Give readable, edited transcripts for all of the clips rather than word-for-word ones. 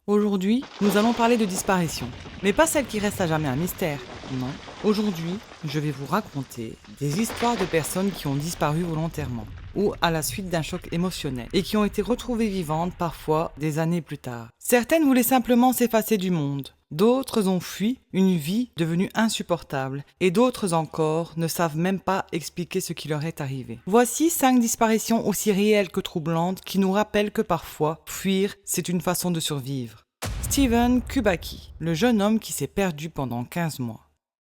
Aujourd'hui, nous allons parler de disparition, mais pas celle qui reste à jamais un mystère, non. Aujourd'hui, je vais vous raconter des histoires de personnes qui ont disparu volontairement ou à la suite d'un choc émotionnel et qui ont été retrouvées vivantes parfois des années plus tard. Certaines voulaient simplement s'effacer du monde, d'autres ont fui une vie devenue insupportable et d'autres encore ne savent même pas expliquer ce qui leur est arrivé. Voici 5 disparitions aussi réelles que troublantes qui nous rappellent que parfois, fuir, c'est une façon de survivre. Steven Kubacki, le jeune homme qui s'est perdu pendant 15 mois.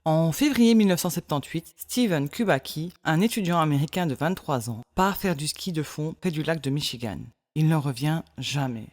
En février 1978, Steven Kubacki, un étudiant américain de 23 ans, part faire du ski de fond près du lac de Michigan. Il ne revient jamais.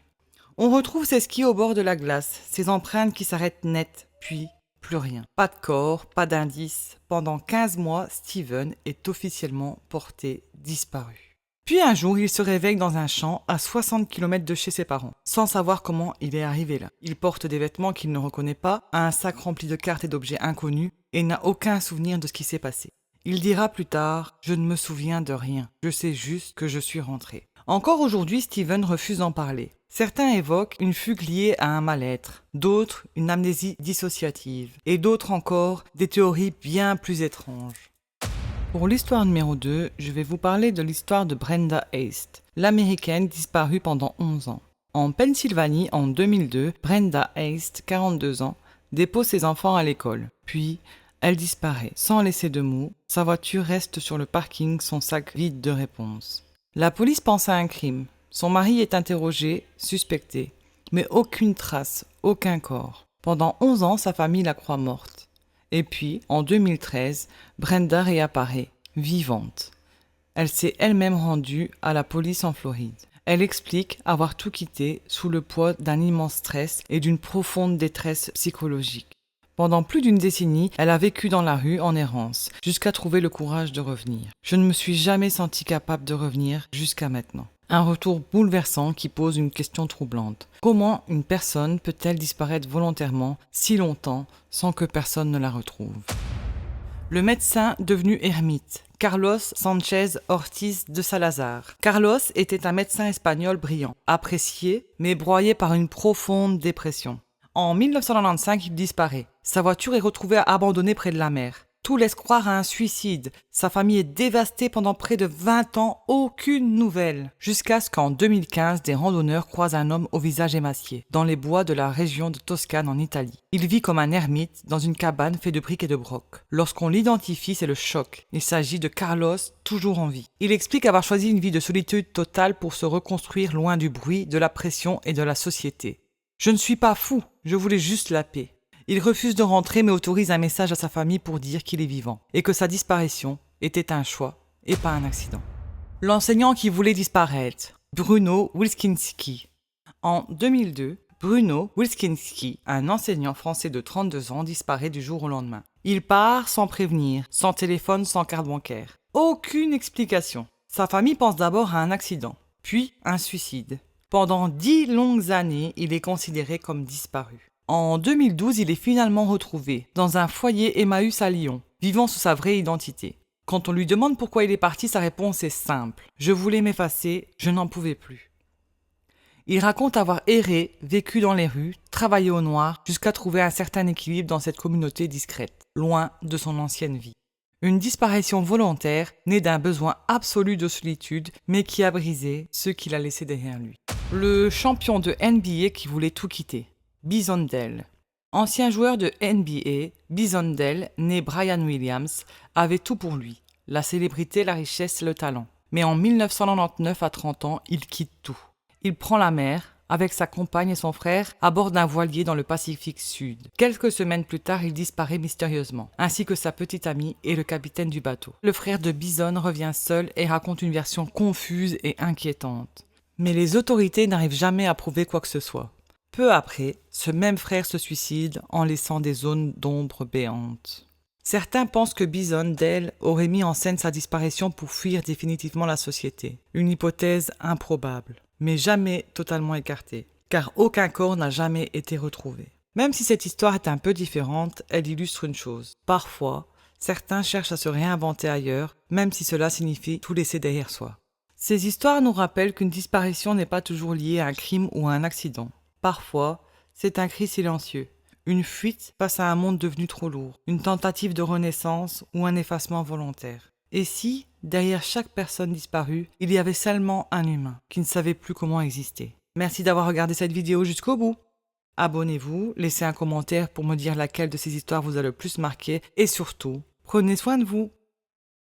On retrouve ses skis au bord de la glace, ses empreintes qui s'arrêtent net, puis plus rien. Pas de corps, pas d'indice. Pendant 15 mois, Steven est officiellement porté disparu. Puis un jour, il se réveille dans un champ à 60 km de chez ses parents, sans savoir comment il est arrivé là. Il porte des vêtements qu'il ne reconnaît pas, a un sac rempli de cartes et d'objets inconnus, et n'a aucun souvenir de ce qui s'est passé. Il dira plus tard « Je ne me souviens de rien, je sais juste que je suis rentré ». Encore aujourd'hui, Steven refuse d'en parler. Certains évoquent une fugue liée à un mal-être, d'autres une amnésie dissociative, et d'autres encore des théories bien plus étranges. Pour l'histoire numéro 2, je vais vous parler de l'histoire de Brenda Heist, l'américaine disparue pendant 11 ans. En Pennsylvanie, en 2002, Brenda Heist, 42 ans, dépose ses enfants à l'école. Puis, elle disparaît, sans laisser de mots. Sa voiture reste sur le parking, son sac vide de réponses. La police pense à un crime. Son mari est interrogé, suspecté. Mais aucune trace, aucun corps. Pendant 11 ans, sa famille la croit morte. Et puis, en 2013, Brenda réapparaît, vivante. Elle s'est elle-même rendue à la police en Floride. Elle explique avoir tout quitté sous le poids d'un immense stress et d'une profonde détresse psychologique. Pendant plus d'une décennie, elle a vécu dans la rue en errance, jusqu'à trouver le courage de revenir. Je ne me suis jamais sentie capable de revenir jusqu'à maintenant. Un retour bouleversant qui pose une question troublante. Comment une personne peut-elle disparaître volontairement si longtemps sans que personne ne la retrouve ? Le médecin devenu ermite, Carlos Sánchez Ortiz de Salazar. Carlos était un médecin espagnol brillant, apprécié, mais broyé par une profonde dépression. En 1995, il disparaît. Sa voiture est retrouvée abandonnée près de la mer. Tout laisse croire à un suicide. Sa famille est dévastée pendant près de 20 ans, aucune nouvelle. Jusqu'à ce qu'en 2015, des randonneurs croisent un homme au visage émacié, dans les bois de la région de Toscane en Italie. Il vit comme un ermite, dans une cabane faite de briques et de brocs. Lorsqu'on l'identifie, c'est le choc. Il s'agit de Carlos, toujours en vie. Il explique avoir choisi une vie de solitude totale pour se reconstruire loin du bruit, de la pression et de la société. Je ne suis pas fou, je voulais juste la paix. Il refuse de rentrer mais autorise un message à sa famille pour dire qu'il est vivant et que sa disparition était un choix et pas un accident. L'enseignant qui voulait disparaître, Bruno Wilczynski. En 2002, Bruno Wilczynski, un enseignant français de 32 ans, disparaît du jour au lendemain. Il part sans prévenir, sans téléphone, sans carte bancaire. Aucune explication. Sa famille pense d'abord à un accident, puis un suicide. Pendant 10 longues années, il est considéré comme disparu. En 2012, il est finalement retrouvé dans un foyer Emmaüs à Lyon, vivant sous sa vraie identité. Quand on lui demande pourquoi il est parti, sa réponse est simple. Je voulais m'effacer, je n'en pouvais plus. Il raconte avoir erré, vécu dans les rues, travaillé au noir, jusqu'à trouver un certain équilibre dans cette communauté discrète, loin de son ancienne vie. Une disparition volontaire, née d'un besoin absolu de solitude, mais qui a brisé ce qu'il a laissé derrière lui. Le champion de NBA qui voulait tout quitter. Bison Dele. Ancien joueur de NBA, Bison Dele, né Brian Williams, avait tout pour lui. La célébrité, la richesse, le talent. Mais en 1999, à 30 ans, il quitte tout. Il prend la mer, avec sa compagne et son frère, à bord d'un voilier dans le Pacifique Sud. Quelques semaines plus tard, il disparaît mystérieusement, ainsi que sa petite amie et le capitaine du bateau. Le frère de Bison revient seul et raconte une version confuse et inquiétante. Mais les autorités n'arrivent jamais à prouver quoi que ce soit. Peu après, ce même frère se suicide en laissant des zones d'ombre béantes. Certains pensent que Bison Dele aurait mis en scène sa disparition pour fuir définitivement la société. Une hypothèse improbable, mais jamais totalement écartée, car aucun corps n'a jamais été retrouvé. Même si cette histoire est un peu différente, elle illustre une chose. Parfois, certains cherchent à se réinventer ailleurs, même si cela signifie tout laisser derrière soi. Ces histoires nous rappellent qu'une disparition n'est pas toujours liée à un crime ou à un accident. Parfois, C'est un cri silencieux, une fuite face à un monde devenu trop lourd, une tentative de renaissance ou un effacement volontaire. Et si, derrière chaque personne disparue, il y avait seulement un humain qui ne savait plus comment exister? Merci d'avoir regardé cette vidéo jusqu'au bout. Abonnez-vous, laissez un commentaire pour me dire laquelle de ces histoires vous a le plus marqué et surtout, prenez soin de vous.